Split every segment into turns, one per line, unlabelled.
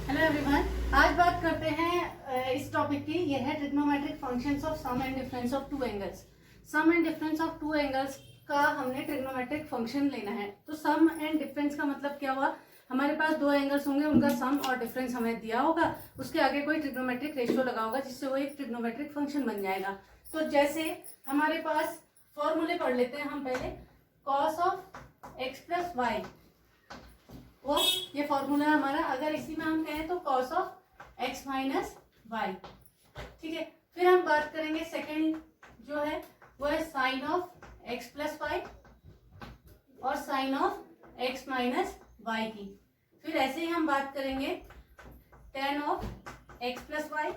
Hello everyone, आज बात करते हैं इस टॉपिक की। ये है trigonometric functions of sum and difference of two angles. Sum and difference of two angles का हमने ट्रिग्नोमेट्रिक फंक्शन लेना है। तो सम एंड डिफरेंस का मतलब क्या हुआ? हमारे पास दो एंगल्स होंगे, उनका सम और डिफरेंस हमें दिया होगा, उसके आगे कोई ट्रिग्नोमेट्रिक रेशियो लगा होगा जिससे वो एक ट्रिग्नोमेट्रिक फंक्शन बन जाएगा। तो जैसे हमारे पास फॉर्मूले पढ़ लेते हैं हम पहले। Cos of x plus y, वो ये फॉर्मूला है हमारा। अगर इसी में हम कहें तो cos of x minus y, ठीक है। फिर हम बात करेंगे सेकंड जो है वो है sine of x plus y और sine of x minus y की। फिर ऐसे ही हम बात करेंगे tan of x plus y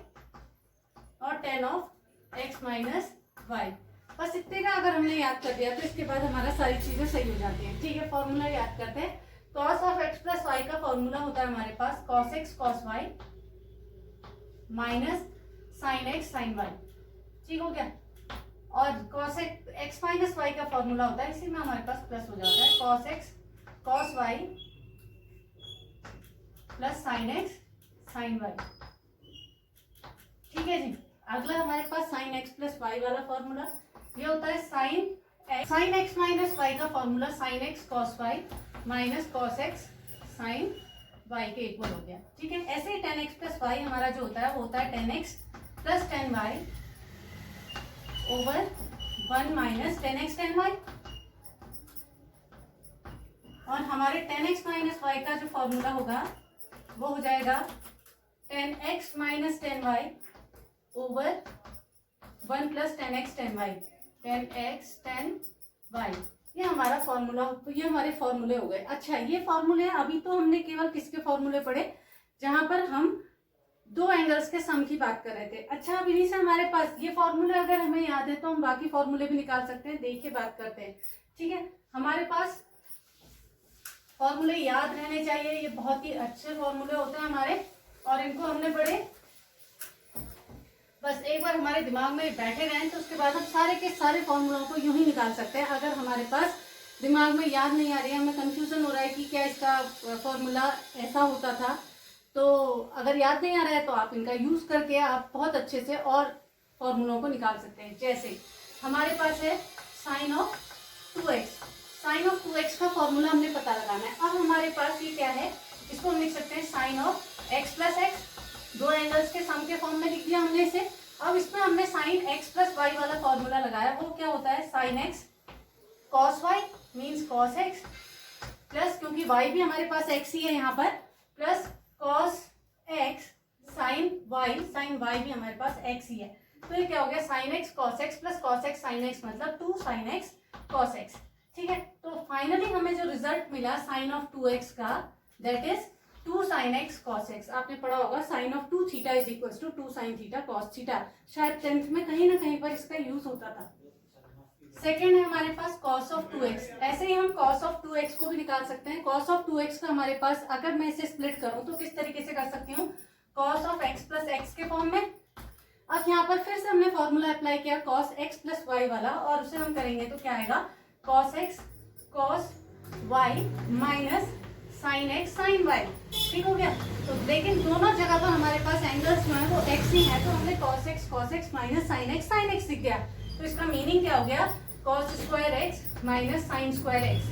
और tan of x minus y. बस इतने का अगर हमने याद कर दिया तो इसके बाद हमारा सारी चीजें सही हो जाती हैं, ठीक है। फॉर्मूला याद करते हैं। Cos of x plus y का फॉर्मूला होता है हमारे पास cos x cos y minus sine x sine y, ठीक हो गया। और कॉस एक्स माइनस वाई का फॉर्मूला होता है, इसी में हमारे पास प्लस हो जाता है cos x cos y plus sine x sine y, ठीक है जी। अगला हमारे पास साइन एक्स प्लस वाई वाला फॉर्मूला, ये होता है साइन एक्स माइनस वाई का formula sine x cos y minus cos x sine y के इक्वल हो गया, ठीक है। ऐसे ही टेन एक्स प्लस वाई हमारा जो होता है वो होता है tan x plus tan y over one minus ten x tan y. और हमारे टेन एक्स माइनस वाई का जो फॉर्मूला होगा वो हो जाएगा tan x minus tan y over one plus tan x tan y, tan x tan y. ये हमारा फॉर्मूला, तो ये हमारे फॉर्मूले हो गए। अच्छा, ये फॉर्मूले अभी तो हमने केवल किसके फॉर्मूले पढ़े? जहां पर हम दो एंगल्स के सम की बात कर रहे थे। अच्छा, अब इन्हीं से हमारे पास ये फॉर्मूले अगर हमें याद है तो हम बाकी फॉर्मूले भी निकाल सकते हैं। देखिए बात करते हैं, ठीक है। हमारे पास फॉर्मूले याद रहने चाहिए, ये बहुत ही अच्छे फॉर्मूले होते हैं हमारे, और इनको हमने पढ़े बस एक बार हमारे दिमाग में बैठे रहें तो उसके बाद हम सारे के सारे फॉर्मूलों को यूं ही निकाल सकते हैं। अगर हमारे पास दिमाग में याद नहीं आ रही है, हमें कंफ्यूजन हो रहा है कि क्या इसका फॉर्मूला ऐसा होता था, तो अगर याद नहीं आ रहा है तो आप इनका यूज करके आप बहुत अच्छे से और फॉर्मूलों को निकाल सकते हैं। जैसे हमारे पास है sine of 2x, sign of 2x का फॉर्मूला हमने पता लगाना है। अब हमारे पास ये क्या है, इसको हम लिख सकते हैं sine of x plus x, दो एंगल्स के सम के फॉर्म में लिख दिया हमने इसे। अब इसमें हमने साइन एक्स प्लस वाई वाला फॉर्मूला लगाया, वो क्या होता है sine x cos y means cos x plus, क्योंकि वाई भी हमारे पास एक्स ही है यहाँ पर, plus cos x sine y भी हमारे पास एक्स ही है। तो ये क्या हो गया sine x cos x plus cos x sine x, मतलब two sine x cos x, ठीक है। तो फाइनली हमें जो रिजल्ट मिला साइन ऑफ 2x का, that is two sine x cos x. आपने पढ़ा होगा sine of 2 theta is equal to 2 sine theta cos theta, शायद 10th में कहीं ना कहीं पर इसका यूज होता था। सेकेंड है हमारे पास कॉस ऑफ 2x, ऐसे ही हम कॉस ऑफ 2x को भी निकाल सकते हैं। कॉस ऑफ 2x का हमारे पास, अगर मैं इसे स्प्लिट करूं तो किस तरीके से कर सकती हूँ, cos of x plus x के फॉर्म में। अब यहाँ पर फिर से हमने फॉर्मूला अप्लाई किया कॉस एक्स प्लस वाई वाला, और उसे हम करेंगे तो क्या आएगा cos x cos y minus sine x sine y, ठीक हो गया। तो लेकिन दोनों जगह पर हमारे पास एंगल्स जो है वो एक्स ही है, तो हमने cos x minus sine x दिख गया। तो इसका मीनिंग क्या हो गया, cos square x minus sine square x.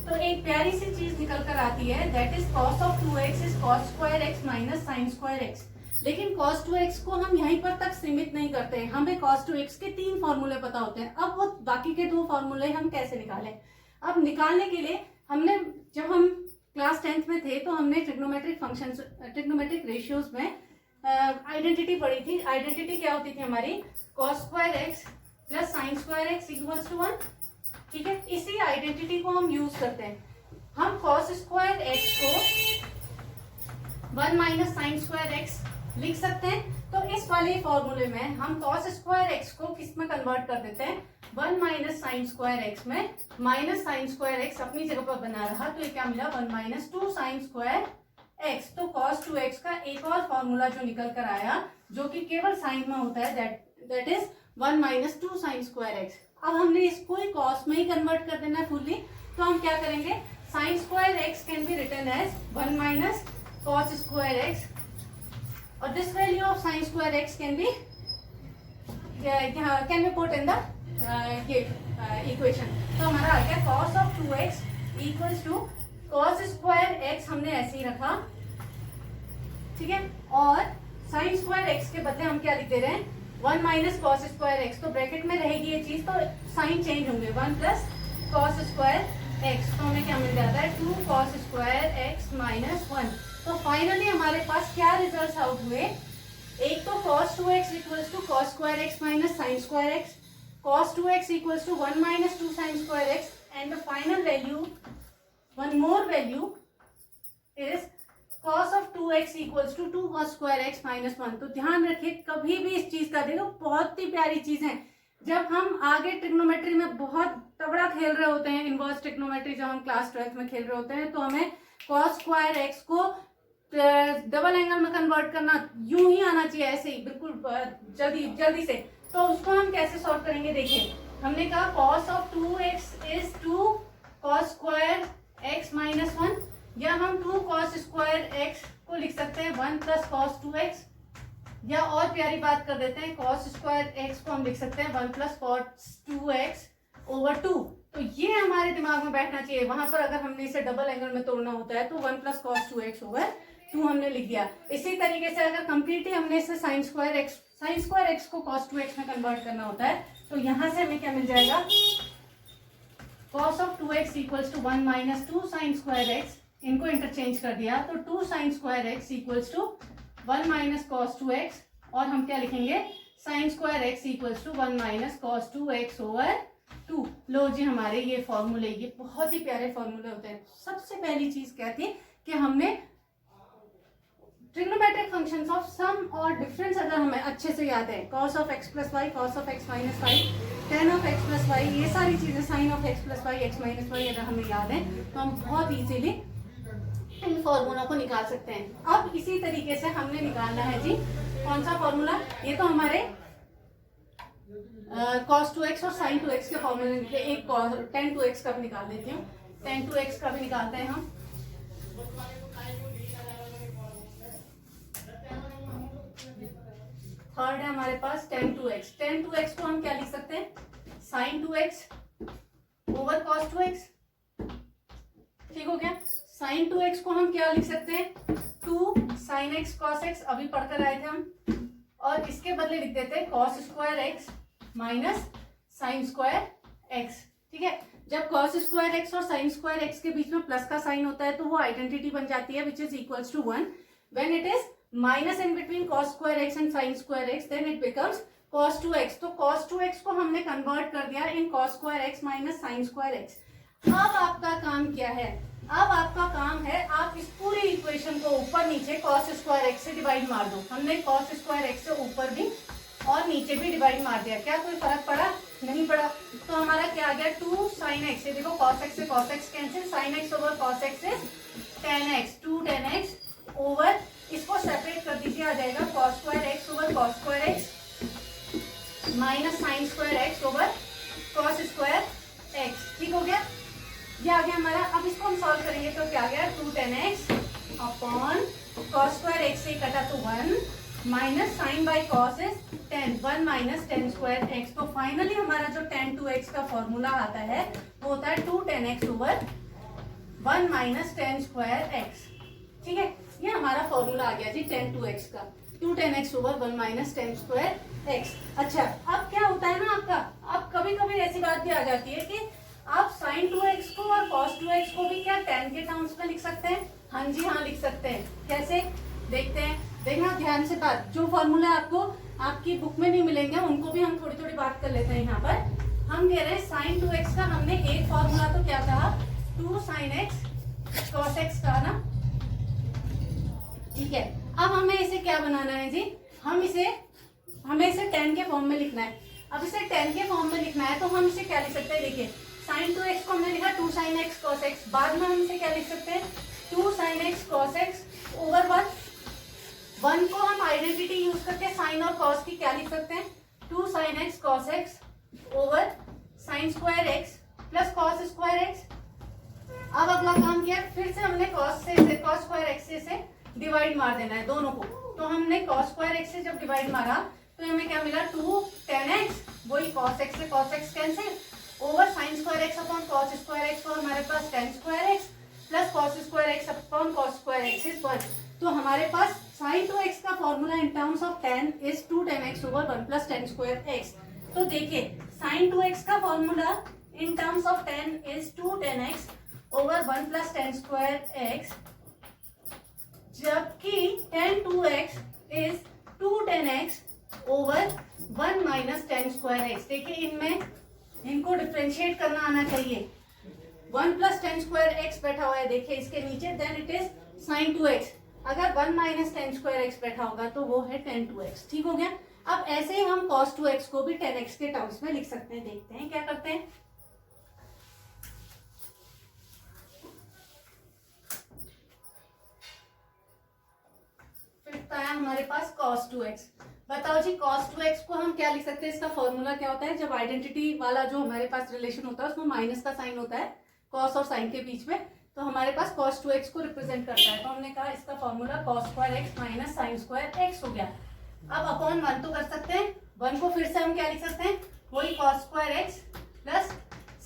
तो एक प्यारी सी चीज निकल कर आती है, that is cos of 2x is cos square x minus sine square x. लेकिन cos 2x को हम यहीं पर तक सीमित नहीं करते हैं, हमें cos 2x के 3 फॉर्मूले पता होते हैं। अब वो बाकी के 2 फॉर्मूले हम कैसे निकालें? अब निकालने के लिए हमने, जब हम क्लास 10th में थे तो हमने ट्रिग्नोमेट्रिक फंक्शंस, ट्रिग्नोमेट्रिक रेशियोज में आइडेंटिटी पढ़ी थी। आइडेंटिटी क्या होती थी हमारी, cos square x plus sine square x equals to 1, ठीक है। इसी आइडेंटिटी को हम यूज करते हैं। हम cos स्क्वायर एक्स को 1 माइनस साइन स्क्वायर एक्स लिख सकते हैं। तो इस वाले फॉर्मूले में हम cos स्क्वायर एक्स को किस में कन्वर्ट कर देते हैं, 1 माइनस साइन स्क्वायर एक्स में। माइनस साइन स्क्वायर एक्स अपनी जगह पर बना रहा, तो ये क्या मिला 1 माइनस 2 साइन स्क्वायर एक्स। तो cos 2x का एक और फॉर्मूला जो निकल कर आया, जो कि केवल साइन में होता है, that is 1 minus 2 sine square x. अब हमने इसको ही cos में ही कन्वर्ट कर देना है फुल्ली, तो हम क्या करेंगे, sine square x can be written as 1 minus cos square x और this value of sine square x can be put in the equation. तो हमारा आ गया cos of 2x equals to cos square x, हमने ऐसे ही रखा, ठीक है, और साइन स्क्वायर एक्स के बदले हम क्या लिख दे रहे हैं, 1 माइनस कॉस स्क्वायर एक्स। तो ब्रैकेट में रहेगी ये चीज, तो साइन चेंज होंगे, 1 प्लस कॉस स्क्वायर एक्स, तो हमें क्या मिल जाता है 2 कॉस स्क्वायर एक्स माइनस 1। तो फाइनली हमारे पास क्या रिजल्ट आउट हुए, एक तो cos 2x equals to cos square x minus sine square x, cos 2x equals to 1 minus 2 sin square x, and the final value, one more value is cos of 2x equals to 2 cos square x minus 1। तो ध्यान रखिए, कभी भी इस चीज का, देखो बहुत ही प्यारी चीज है, जब हम आगे ट्रिग्नोमेट्री में बहुत तगड़ा खेल रहे होते हैं, इनवर्स ट्रिग्नोमेट्री जब हम क्लास 12th में खेल रहे होते हैं, तो हमें cos स्क्वायर एक्स को डबल एंगल में कन्वर्ट करना यूं ही आना चाहिए, ऐसे ही बिल्कुल जल्दी से। तो उसको हम कैसे सॉल्व करेंगे, देखिए हमने कहा cos of 2x is 2 cos square x minus 1, या हम 2 cos स्क्वायर x को लिख सकते हैं 1 प्लस cos 2x, या और प्यारी बात कर देते हैं cos स्क्वायर x को हम लिख सकते हैं 1 प्लस cos 2x ओवर 2। तो ये हमारे दिमाग में बैठना चाहिए। वहां पर अगर हमने इसे डबल एंगल में तोड़ना होता है तो 1 प्लस cos 2x ओवर 2 हमने लिख दिया। इसी तरीके से अगर कंप्लीटली हमने इसे साइन स्क्वायर एक्स को cos 2x में कन्वर्ट करना होता है, तो यहां से हमें क्या मिल जाएगा, cos of 2x equals to 1 minus 2 sine square x, इनको इंटरचेंज कर दिया तो 2 sine square x equals to 1 minus cos 2x, और हम क्या लिखेंगे, sine square x equals to 1 minus cos 2x over 2। लो जी, हमारे ये फॉर्मूले, ये बहुत ही प्यारे फॉर्मूले होते हैं। सबसे पहली चीज क्या थी कि हमने ट्रिग्नोमेट्रिक फंक्शंस ऑफ सम और डिफरेंस अगर हमें अच्छे से याद है, cos of x plus y, cos of x minus y, tan of x plus y, ये सारी चीजें, sin of x plus y, x minus y अगर हमें याद है तो हम बहुत इजीली इन फॉर्मूलों को निकाल सकते हैं। अब इसी तरीके से हमने निकालना है जी, कौन सा फॉर्मूला, ये तो हमारे cos 2x और sin 2x के फॉर्मूले निकले। एक tan 2x का भी निकाल देती हूँ, tan 2x का भी निकालते हैं हम। थर्ड है हमारे पास tan 2x। tan 2x को हम क्या लिख सकते हैं, sin 2x over cos 2x, ठीक हो गया। sin 2x को हम क्या लिख सकते हैं, 2 sin x cos x, अभी पढ़कर आए थे हम, और इसके बदले लिख देते हैं cos square x minus sine square x, ठीक है। जब cos स्क्वायर x और साइन स्क्वायर x के बीच में प्लस का साइन होता है तो वो आइडेंटिटी बन जाती है which is equals to 1। When it is minus in between cos square x and sine square x, then it becomes cos 2x। तो cos 2x को हमने कन्वर्ट कर दिया इन cos square x minus sine square x। अब आपका काम क्या है, अब आपका काम है आप इस पूरी इक्वेशन को ऊपर नीचे cos स्क्वायर x से डिवाइड मार दो। हमने cos स्क्वायर x से ऊपर भी और नीचे भी डिवाइड मार दिया, क्या कोई फर्क पड़ा, नहीं पड़ा। तो हमारा क्या आ गया, 2 sin x, ये देखो cos x से cos x cancel, sin x over cos x is tan x, 2 tan x over, इसको सेपरेट कर दीजिए, आ जाएगा cos square x over cos square x minus sine square x over cos square x, ठीक हो गया, ये आ गया हमारा। अब इसको हम सॉल्व करेंगे तो क्या आ गया, 2 tan x upon cos square x से कटा तो 1 minus sine by cos is tan, 1 minus tan square x। तो फाइनली हमारा जो tan 2x का फॉर्मूला आता है वो होता है 2 tan x over 1 minus tan square x, ठीक है। ये हमारा फॉर्मूला आ गया जी tan 2x का, 2 tan x over 1 minus tan square x। अच्छा, अब क्या होता है ना आपका, अब कभी कभी ऐसी बात भी आ जाती है कि आप sin 2x को और cos 2x को भी क्या tan के टर्म्स में लिख सकते हैं। हाँ जी हाँ, लिख सकते हैं। कैसे, देखते हैं, देखना ध्यान से बात। जो फॉर्मूला आपको आपकी बुक में नहीं मिलेंगे उनको भी हम थोड़ी थोड़ी बात कर लेते हैं। यहाँ पर हम कह रहे हैं sin 2x का हमने एक फॉर्मूला तो क्या कहा, 2 sin x cos x का ना, ठीक है। अब हमें इसे क्या बनाना है जी, हमें इसे tan के फॉर्म में लिखना है। अब इसे tan के फॉर्म में लिखना है तो हम इसे क्या लिख सकते हैं, देखिए sin 2x को हमने लिखा 2 sin x cos x, बाद में हम इसे क्या लिख सकते हैं, 2 sin x cos x over 1 को हम आइडेंटिटी यूज करके साइन और कॉस की क्या लिख सकते हैं, 2 sin x cos x over sign square x plus cos square x। अब अगला काम किया, फिर से हमने cos स्क्वायर x से डिवाइड मार देना है दोनों को। तो हमने cos स्क्वायर x से जब डिवाइड मारा तो हमें क्या मिला 2 tan x, वही cos x से cos x cancel, over sin square x upon cos square x, और हमारे पास tan square x plus cos square x upon cos square x is 1। तो हमारे पास sin 2x का formula in terms of tan is 2 tan x over 1 plus tan square x। तो देखिए sin 2x का formula in terms of tan is 2 tan x over 1 plus tan square x, जबकि tan 2x is 2 tan x over 1 minus tan square x। देखिए इनमें इनको differentiate करना आना चाहिए। 1 प्लस tan स्क्वायर x बैठा हुआ है देखिए इसके नीचे, then it is sin 2x। अगर 1 माइनस tan स्क्वायर x बैठा होगा तो वो है tan 2x। ठीक हो गया। अब ऐसे ही हम cos 2x को भी tan x के टर्म्स में लिख सकते हैं। देखते हैं क्या करते हैं। फिर आया हमारे पास cos 2x। बताओ जी cos 2x को हम क्या लिख सकते हैं, इसका फॉर्मूला क्या होता है। जब आइडेंटिटी वाला जो हमारे पास रिलेशन होता है उसमें माइनस का साइन होता है cos और sin के बीच में, तो हमारे पास cos 2x को रिप्रेजेंट करता है। तो हमने कहा इसका formula cos square x minus sin square x हो गया। अब अपॉन 1 तो कर सकते हैं, 1 को फिर से हम क्या लिख सकते हैं, वही cos square x plus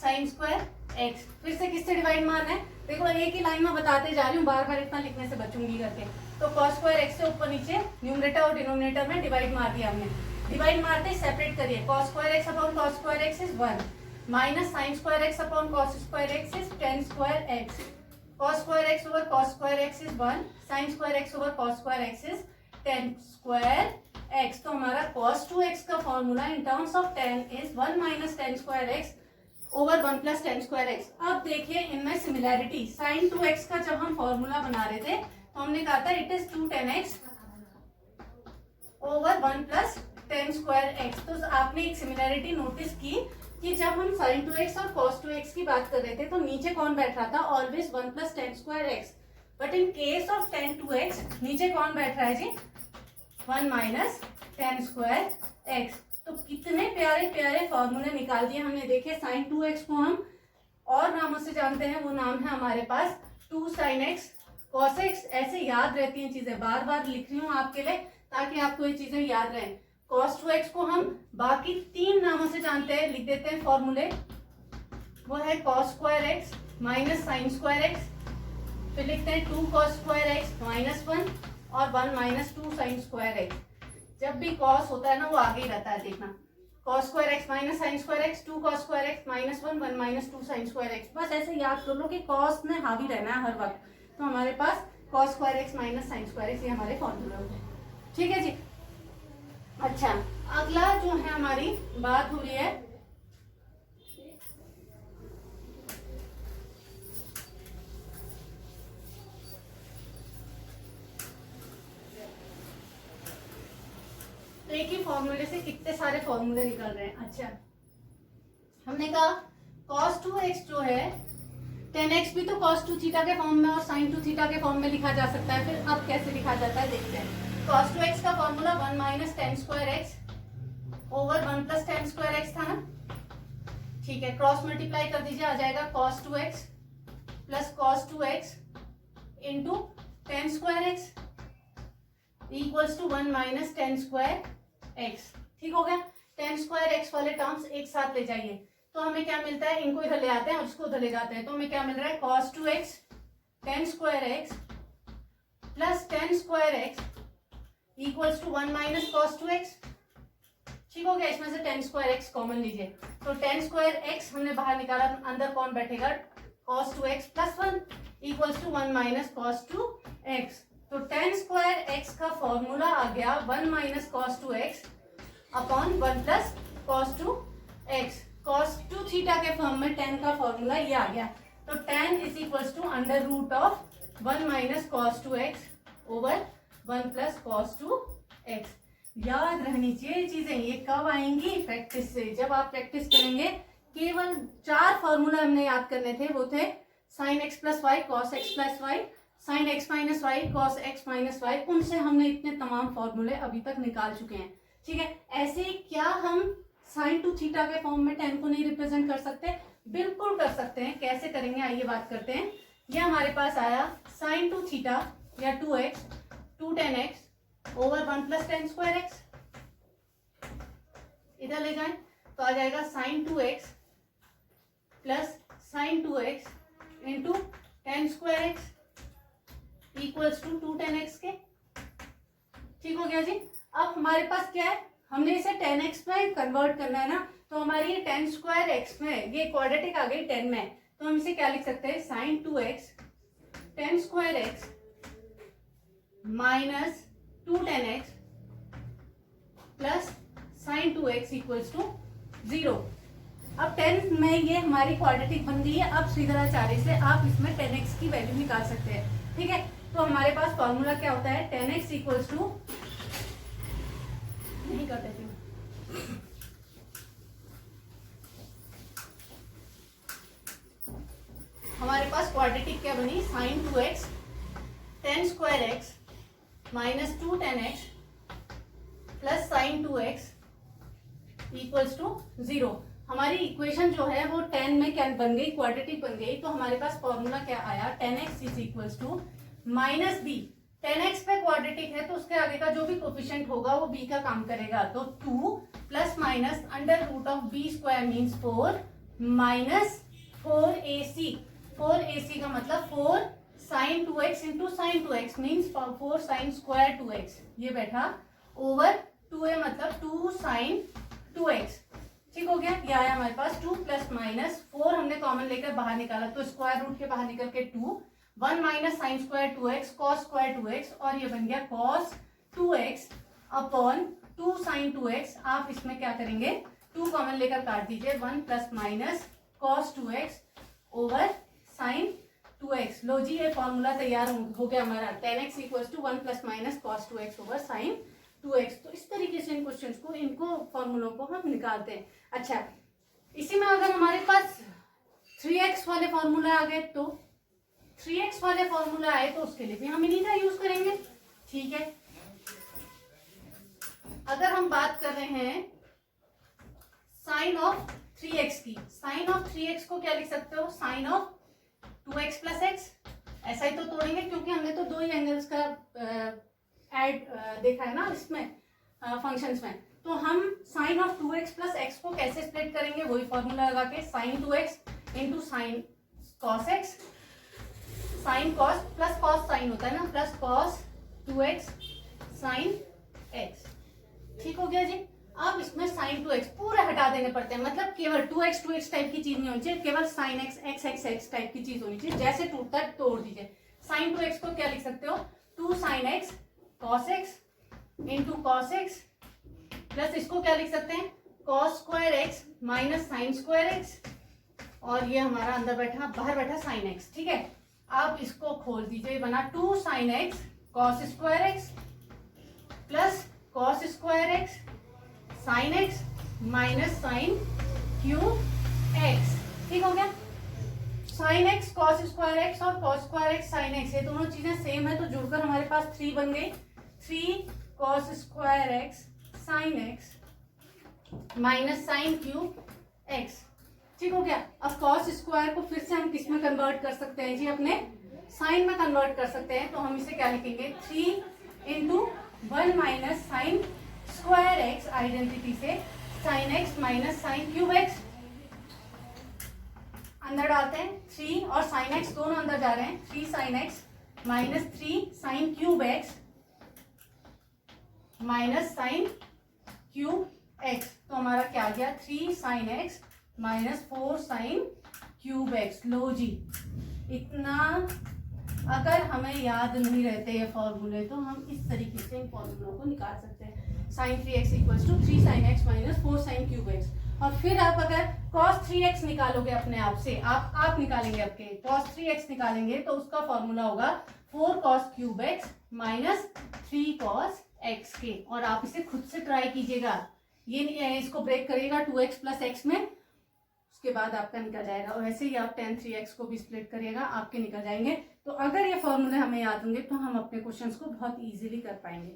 sin square x। फिर से किससे डिवाइड मारना है, देखो एक ही लाइन में बताते जा रही हूँ, बार बार इतना लिखने से बचूंगी करके। तो cos स्क्वायर x से ऊपर नीचे न्यूमरेटर और डिनोमिनेटर में डिवाइड मार दिया हमने। डिवाइड मारते सेपरेट करिए, cos square x upon cos square x is 1 minus sin square x upon cos square x is tan square x। cos square x over cos square x is 1, sin square x over cos square x is tan square x। तो हमारा cos 2x का formula in terms of tan is 1 minus tan square x over 1 plus tan square x। अब देखिए इनमें similarity, sin 2x का जब हम formula बना रहे थे तो हमने कहा था it is 2 tan x over 1 plus tan square x। तो आपने एक सिमिलैरिटी नोटिस की कि जब हम sin 2x और cos 2x की बात कर रहे थे तो नीचे कौन बैठ रहा था, always 1 plus tan square x। But in case of tan 2x नीचे कौन बैठ रहा है जी, 1 माइनस tan स्क्वायर x। तो कितने प्यारे प्यारे फॉर्मूले निकाल दिए हमने। देखे sin 2x को हम और नामों से जानते हैं, वो नाम है हमारे पास 2 sin x cos x। ऐसे याद रहती हैं चीजें, बार बार लिख रही हूँ आपके लिए ताकि आपको ये चीजें याद रहें। cos 2x को हम बाकी 3 नामों से जानते हैं, लिख देते हैं फॉर्मूले। वो है cos square x minus sin square x, फिर लिखते हैं 2 cos स्क्वायर x माइनस 1 और 1 माइनस 2 sin स्क्वायर x। जब भी cos होता है ना वो आगे ही रहता है, देखना cos square x minus sin square x, 2 cos square x minus 1 1 minus 2 sin square x। बस ऐसे याद कर लो कि cos में हावी रहना है हर वक्त। तो हमारे पास cos square x minus sin square x ये हमारे फॉर्मूला होते हैं। ठीक है जी। अच्छा, अगला जो है हमारी बात हो रही है एक ही फॉर्मूले से कितने सारे फॉर्मूले निकल रहे हैं। अच्छा, हमने कहा cos 2x जो है tan x भी तो cos 2 थीटा के फॉर्म में और sin 2 थीटा के फॉर्म में लिखा जा सकता है। फिर अब कैसे लिखा जाता है देखते हैं। cos 2x का formula 1 minus tan square x over 1 plus tan square x था ना। ठीक है, क्रॉस मल्टीप्लाई कर दीजिए, आ जाएगा cos 2x plus cos 2x into tan square x equals to 1 minus tan square x। ठीक हो गया। tan स्क्वायर x वाले टर्म्स एक साथ ले जाइए तो हमें क्या मिलता है, इनको इधर ले आते हैं और इसको उधर ले जाते हैं। तो हमें क्या मिल रहा है, cos 2x tan square x plus tan square x equals to 1 minus cos 2x। ठीक हो गया। इसमें से tan स्क्वायर x कॉमन लीजिए, तो tan स्क्वायर x हमने बाहर निकाला, अंदर कौन बैठेगा, cos 2x plus 1 equals to 1 minus cos 2x। तो tan स्क्वायर x का फॉर्मूला आ गया 1 minus cos 2x upon 1 plus cos 2x। cos 2 theta के फॉर्म में tan का फॉर्मूला ये आ गया। तो tan is equals to under root of 1 minus cos 2x over 1 plus cos 2x। याद रहनी चाहिए चीजें, ये कब आएंगी, प्रैक्टिस से। जब आप प्रैक्टिस करेंगे, केवल 4 फॉर्मूला हमने याद करने थे, वो थे sin x plus y cos x plus y, sin x minus y cos x minus y. उनसे हमने इतने तमाम फॉर्मूले अभी तक निकाल चुके हैं। ठीक है, ऐसे क्या हम sin 2 थीटा के फॉर्म में tan को नहीं रिप्रेजेंट कर सकते? बिल्कुल कर सकते हैं। कैसे करेंगे आइए बात करते हैं। ये हमारे पास आया sin 2 थीटा या 2x 2 tan x over 1 plus tan square x, इधर ले जाएं तो आ जाएगा sine 2x plus sine 2x into tan square x equals to 2 tan x के। ठीक हो गया जी। अब हमारे पास क्या है, हमने इसे 10x में कन्वर्ट करना है ना, तो हमारी ये 10 स्क्वायर एक्स में ये क्वाड्रेटिक आ गई 10 में, तो हम इसे क्या लिख सकते हैं, sine 2x 10 square x minus 2 tan x plus sine 2x equals to 0। अब 10 में ये हमारी क्वाड्रेटिक बन गई है। अब श्रीधराचार्य से आप इसमें 10x की वैल्यू निकाल सकते हैं। ठीक है, तो हमारे पास फॉर्मूला क्या होता है, 10x इक्वल्स टू, नहीं कर देती हूँ, हमारे पास क्वाड्रेटिक क्या बनी, sine 2x 10 square x minus 2 tan x plus sine 2x equals to 0। हमारी इक्वेशन जो है वो 10 में क्या बन गई, क्वाड्रेटिक बन गई। तो हमारे पास फॉर्मूला क्या आया, 10x is equals to minus b. 10x पे क्वाड्रेटिक है तो उसके आगे का जो भी कोफिशिएंट होगा वो b का काम करेगा, तो 2 plus minus under root of b square means 4 minus 4ac। 4ac का मतलब 4 sine 2x into sine 2x means 4 sine square 2x, ये बैठा ओवर 2a मतलब 2 साइन 2x। ठीक हो गया, ये आया हमारे पास 2 प्लस माइनस 4 हमने कॉमन लेकर बाहर निकाला तो स्क्वायर रूट के बाहर निकल के 2, 1 minus sine square 2x cos square 2x और ये बन गया cos 2x upon 2 sign 2x। आप इसमें क्या करेंगे, 2 कॉमन लेकर काट दीजिए, 1 plus minus cos 2x over sine 2x। लो जी, ये फॉर्मूला तैयार हो गया हमारा, 10x equals to 1 plus minus cos 2x over sine 2x। तो इस तरीके से इन क्वेश्चंस को, इनको फॉर्मूलों को हम निकालते हैं। अच्छा, इसी में अगर हमारे पास 3x वाले फॉर्मूला आ गए, तो 3x वाले फॉर्मूला आए तो उसके लिए भी हम इन्हीं का यूज करेंगे। ठीक है, अगर हम बात कर रहे हैं साइन ऑफ 3x की, साइन ऑफ 3x को क्या लिख सकते हो, sign of 2x plus x. ऐसा ही तो तोड़ेंगे क्योंकि हमने तो दो ही एंगल्स का ऐड देखा है ना इसमें फंक्शंस में। तो हम sign of 2x plus x को कैसे स्प्लिट करेंगे, वही फॉर्मूला लगा के, sine 2x into sine cos x, sine cos plus cos sine होता है ना, plus cos 2x sign x। ठीक हो गया जी। अब इसमें साइन 2x पूरे हटा देने पड़ते हैं, मतलब केवल 2x टाइप की चीज नहीं होनी चाहिए, केवल साइन x टाइप की चीज होनी चाहिए। जैसे टूटता है तोड़ दीजिए। साइन 2x को क्या लिख सकते हो, 2 sine x cos x into cos x plus इसको क्या लिख सकते हैं, cos square x minus sine square x और ये हमारा अंदर बैठा, बाहर बैठा साइन x। ठीक है, आप इसको खोल दीजिए, बना 2 sine x cos square x plus cos square x sine x minus sine cube x। ठीक हो गया, sine x cos square x और cos square x sine x, ये दोनों चीजें सेम है तो जुड़कर हमारे पास 3 बन गई, 3 cos square x sine x minus sine cube x। ठीक हो गया। अब कॉस स्क्वायर को फिर से हम किस में कन्वर्ट कर सकते हैं जी, अपने साइन में कन्वर्ट कर सकते हैं। तो हम इसे क्या लिखेंगे, 3 into 1 minus sine square x, identity से sine x minus sine cube x. अंदर डालते हैं 3 और साइन एक्स दोनों अंदर जा रहे हैं, 3 sine x minus 3 sine cube x minus sine cube x. तो हमारा क्या आ गया, 3 sine x minus 4 sine cube x. लो जी, इतना अगर हमें याद नहीं रहते ये फॉर्मूले तो हम इस तरीके से इन फॉर्मूलों को निकाल सकते हैं। Sine 3x equals to 3 sine x minus 4 sine cube x. और फिर आप अगर cos 3x निकालोगे अपने आप से, आप निकालेंगे, आपके cos 3x निकालेंगे तो उसका फॉर्मूला होगा 4 cos cube x minus 3 cos x के। और आप इसे खुद से ट्राई कीजिएगा, ये नहीं है, इसको ब्रेक करिएगा 2x प्लस एक्स में, उसके बाद आपका निकल जाएगा। और ऐसे ही आप tan 3x को भी स्प्लिट करिएगा, आपके निकल जाएंगे। तो अगर ये फॉर्मूले हमें याद होंगे तो हम अपने क्वेश्चंस को बहुत इजीली कर पाएंगे।